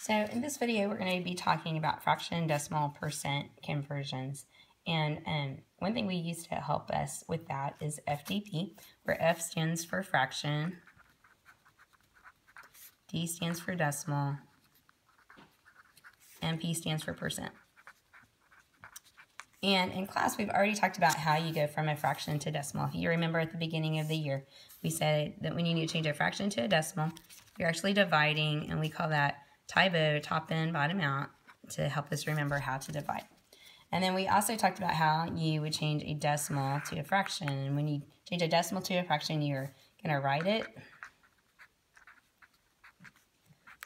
So in this video, we're going to be talking about fraction, decimal, percent conversions. And one thing we use to help us with that is FDP, where F stands for fraction, D stands for decimal, and P stands for percent. And in class, we've already talked about how you go from a fraction to decimal. If you remember at the beginning of the year, we said that when you need to change a fraction to a decimal, you're actually dividing, and we call that TIBO, top in, bottom out, to help us remember how to divide. And then we also talked about how you would change a decimal to a fraction. And when you change a decimal to a fraction, you're going to write it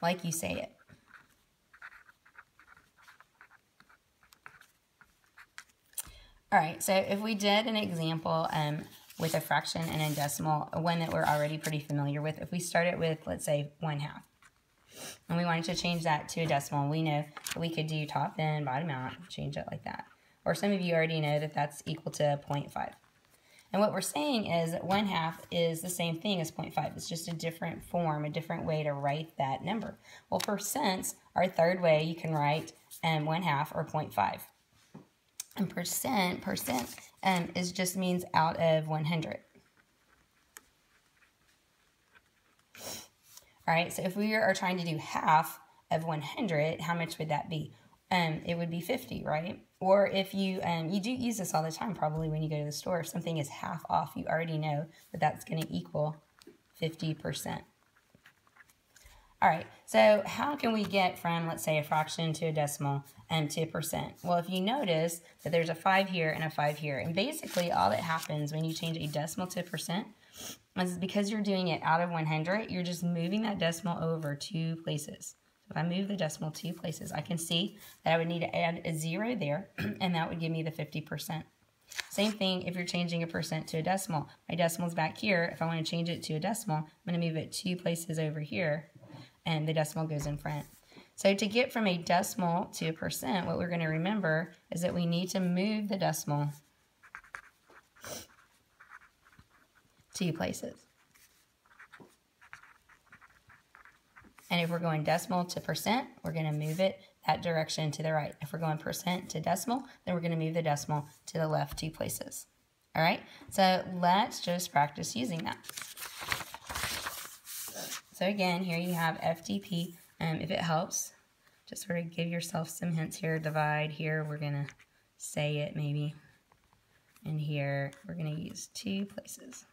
like you say it. All right, so if we did an example with a fraction and a decimal, one that we're already pretty familiar with, if we started with, let's say, 1/2, and we wanted to change that to a decimal, we know that we could do top in, bottom out, change it like that. Or some of you already know that that's equal to 0.5. And what we're saying is that 1/2 is the same thing as 0.5. It's just a different form, a different way to write that number. Well, percents are a third way you can write 1/2 or 0.5. And percent is just means out of 100. All right, so if we are trying to do half of 100, how much would that be? It would be 50, right? Or if you do use this all the time, probably when you go to the store, if something is half off, you already know that that's going to equal 50%. All right, so how can we get from, let's say, a fraction to a decimal to a percent? Well, if you notice that there's a 5 here and a 5 here, and basically all that happens when you change a decimal to a percent is because you're doing it out of 100, you're just moving that decimal over 2 places. So if I move the decimal 2 places, I can see that I would need to add a 0 there, and that would give me the 50%. Same thing if you're changing a percent to a decimal. My decimal's back here. If I want to change it to a decimal, I'm going to move it 2 places over here, and the decimal goes in front. So to get from a decimal to a percent, what we're going to remember is that we need to move the decimal 2 places. And if we're going decimal to percent, we're going to move it that direction to the right. If we're going percent to decimal, then we're going to move the decimal to the left 2 places. All right, so let's just practice using that. So again, here you have FDP. If it helps, just sort of give yourself some hints here. Divide here, we're going to say it maybe. And here, we're going to use 2 places.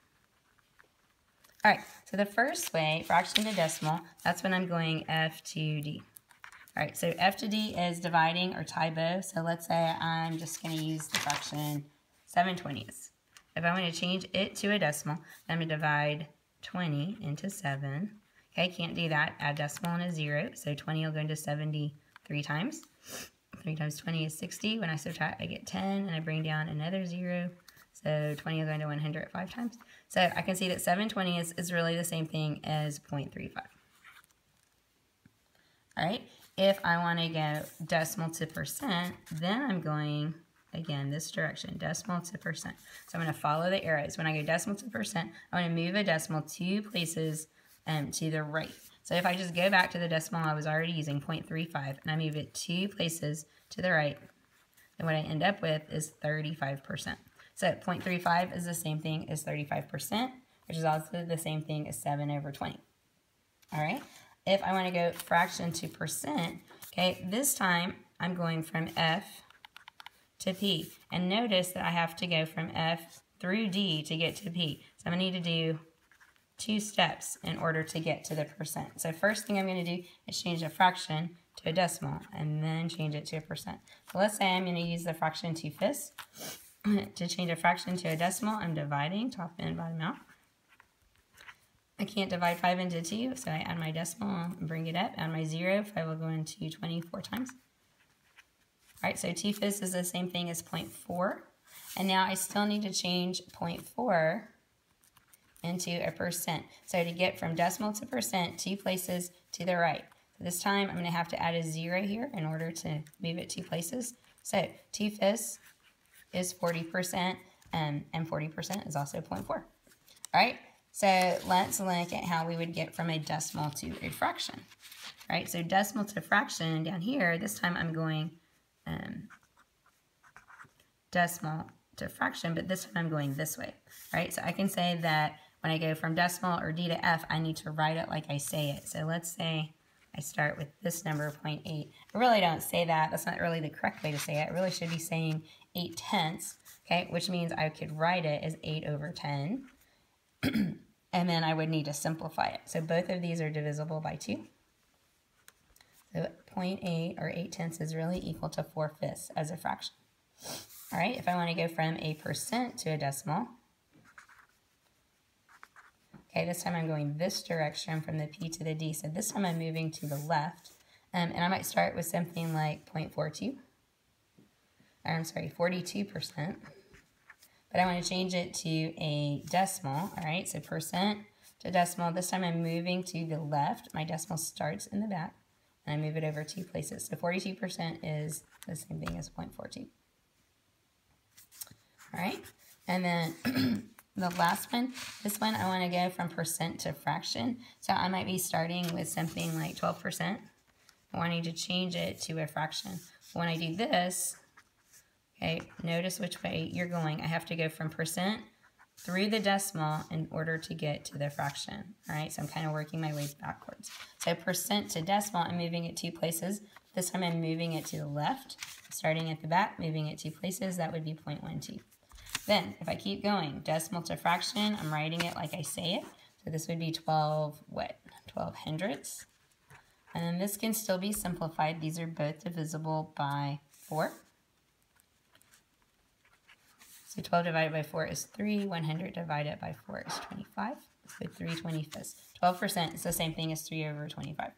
All right, so the first way, fraction to decimal, that's when I'm going F to D. All right, so F to D is dividing or TIBO. So let's say I'm just going to use the fraction 7/20. If I want to change it to a decimal, I'm going to divide 20 into 7. Okay, can't do that. Add decimal and a 0. So 20 will go into 70 3 times. 3 times 20 is 60. When I subtract, I get 10, and I bring down another 0. So 20 will go into 100 5 times. So I can see that 7/20 is really the same thing as 0.35. All right, if I want to go decimal to percent, then I'm going, again, this direction, decimal to percent. So I'm going to follow the arrows. When I go decimal to percent, I want to move a decimal 2 places to the right. So if I just go back to the decimal I was already using, 0.35, and I move it 2 places to the right, then what I end up with is 35%. So 0.35 is the same thing as 35%, which is also the same thing as 7/20. All right? If I want to go fraction to percent, okay, this time I'm going from F to P. And notice that I have to go from F through D to get to P. So I'm going to need to do 2 steps in order to get to the percent. So first thing I'm going to do is change a fraction to a decimal and then change it to a percent. So let's say I'm going to use the fraction 2/5. To change a fraction to a decimal, I'm dividing top in, bottom out. I can't divide 5 into 2, so I add my decimal and bring it up. Add my 0, 5 will go into 24 times. All right, so 2/5 is the same thing as 0.4. And now I still need to change 0.4 into a percent. So to get from decimal to percent, 2 places to the right. So this time I'm going to have to add a 0 here in order to move it 2 places. So 2/5 is 40%, and 40% is also 0.4. All right, So let's look at how we would get from a decimal to a fraction. Right, so decimal to fraction down here, this time I'm going decimal to fraction, but this time I'm going this way. Right, so I can say that when I go from decimal or D to F, I need to write it like I say it. So let's say I start with this number, 0.8. I really don't say that. That's not really the correct way to say it. I really should be saying 8/10, okay, which means I could write it as 8/10. And then I would need to simplify it. So both of these are divisible by 2. So 0.8 or 8/10 is really equal to 4/5 as a fraction. All right, if I want to go from a percent to a decimal, okay, this time I'm going this direction from the P to the D. So this time I'm moving to the left. And I might start with something like 0.42. Or I'm sorry, 42%. But I want to change it to a decimal. All right, so percent to decimal. This time I'm moving to the left. My decimal starts in the back. And I move it over 2 places. So 42% is the same thing as 0.42. All right, and then the last one, this one I want to go from percent to fraction. So I might be starting with something like 12%. I want to change it to a fraction. When I do this, okay, notice which way you're going. I have to go from percent through the decimal in order to get to the fraction. All right, so I'm kind of working my way backwards. So percent to decimal, I'm moving it 2 places. This time I'm moving it to the left, starting at the back, moving it 2 places. That would be 0.12. Then, if I keep going, decimal to fraction, I'm writing it like I say it. So this would be 12 hundredths. And then this can still be simplified. These are both divisible by 4. So 12 divided by 4 is 3. 100 divided by 4 is 25. So 3/25. 12% is the same thing as 3/25.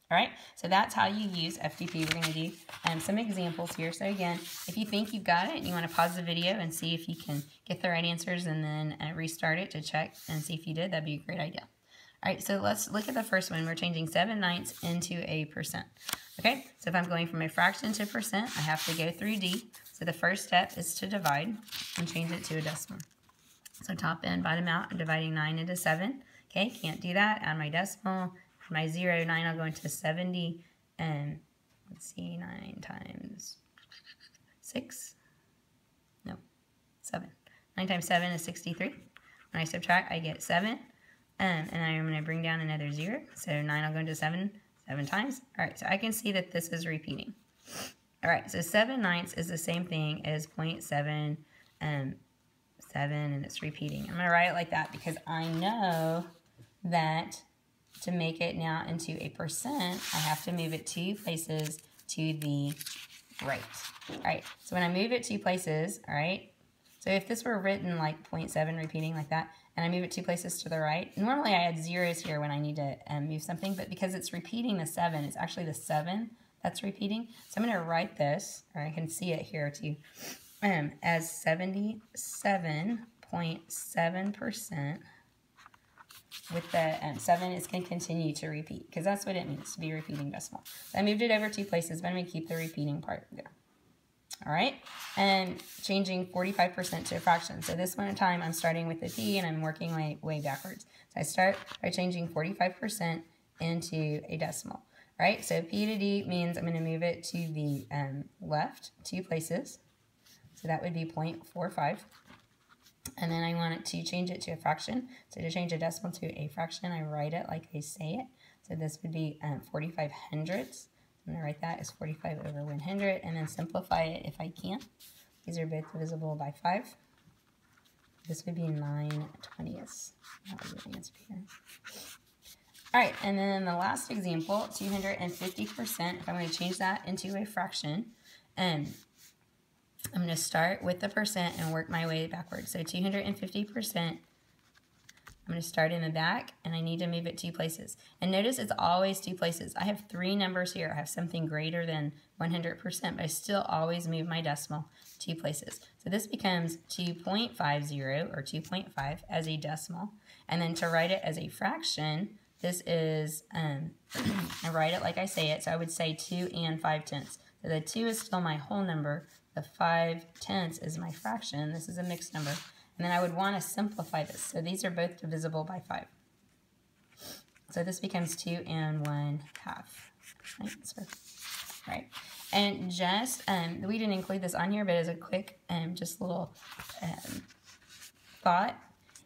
All right, so that's how you use FDP. We're going to do some examples here. So again, if you think you've got it and you want to pause the video and see if you can get the right answers and then restart it to check and see if you did, that'd be a great idea. All right, so let's look at the first one. We're changing 7/9 into a percent. Okay, so if I'm going from a fraction to percent, I have to go through D. So the first step is to divide and change it to a decimal. So top in, bottom out, I'm dividing 9 into 7. Okay, can't do that. Add my decimal. My 0, 9, I'll go into 70, and let's see, 9 times 6, no, 7. 9 times 7 is 63. When I subtract, I get 7, and I'm going to bring down another 0, so 9, I'll go into 7 times. All right, so I can see that this is repeating. All right, so 7/9 is the same thing as 0.7, 7, and it's repeating. I'm going to write it like that because I know that to make it now into a percent, I have to move it 2 places to the right. All right, so when I move it 2 places, all right, so if this were written like 0.7 repeating like that, and I move it 2 places to the right, normally I add zeros here when I need to move something, but because it's repeating the 7, it's actually the 7 that's repeating. So I'm going to write this, or I can see it here too, as 77.7%. With the 7, it's going to continue to repeat because that's what it means to be repeating decimal. So I moved it over 2 places, but I'm going to keep the repeating part there. All right, and changing 45% to a fraction. So this one at a time, I'm starting with the P and I'm working my way backwards. So I start by changing 45% into a decimal. All right, so P to D means I'm going to move it to the left 2 places. So that would be 0.45. And then I want it to change it to a fraction. So to change a decimal to a fraction, I write it like I say it. So this would be 45 hundredths. I'm going to write that as 45/100 and then simplify it if I can. These are both divisible by 5. This would be 9/20. That would be the answer here. All right, and then the last example, 250%. If I'm going to change that into a fraction, I'm going to start with the percent and work my way backwards. So 250%, I'm going to start in the back, and I need to move it 2 places. And notice it's always 2 places. I have 3 numbers here. I have something greater than 100%, but I still always move my decimal 2 places. So this becomes 2.50 or 2.5 as a decimal. And then to write it as a fraction, this is, I write it like I say it. So I would say 2 and 5/10. So the 2 is still my whole number. The 5/10 is my fraction. This is a mixed number. And then I would want to simplify this. So these are both divisible by 5. So this becomes 2 and 1/2. Right? So, right. And just, we didn't include this on here, but as a quick, just little thought,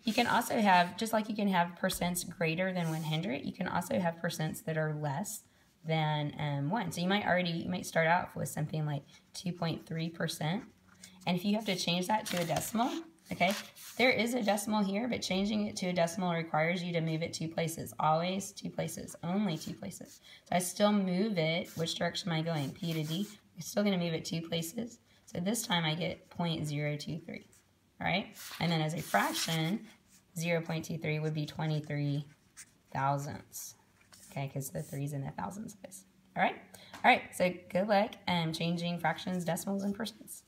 you can also have, just like you can have percents greater than 100, you can also have percents that are less than 1. So you might start out with something like 2.3%. And if you have to change that to a decimal, okay, there is a decimal here, but changing it to a decimal requires you to move it 2 places. Always 2 places, only 2 places. So I still move it. Which direction am I going? P to D. I'm still going to move it 2 places. So this time I get 0.023, all right? And then as a fraction, 0.23 would be 23 thousandths, okay, because the 3's in the thousands place. All right? All right, so good luck changing fractions, decimals, and percents.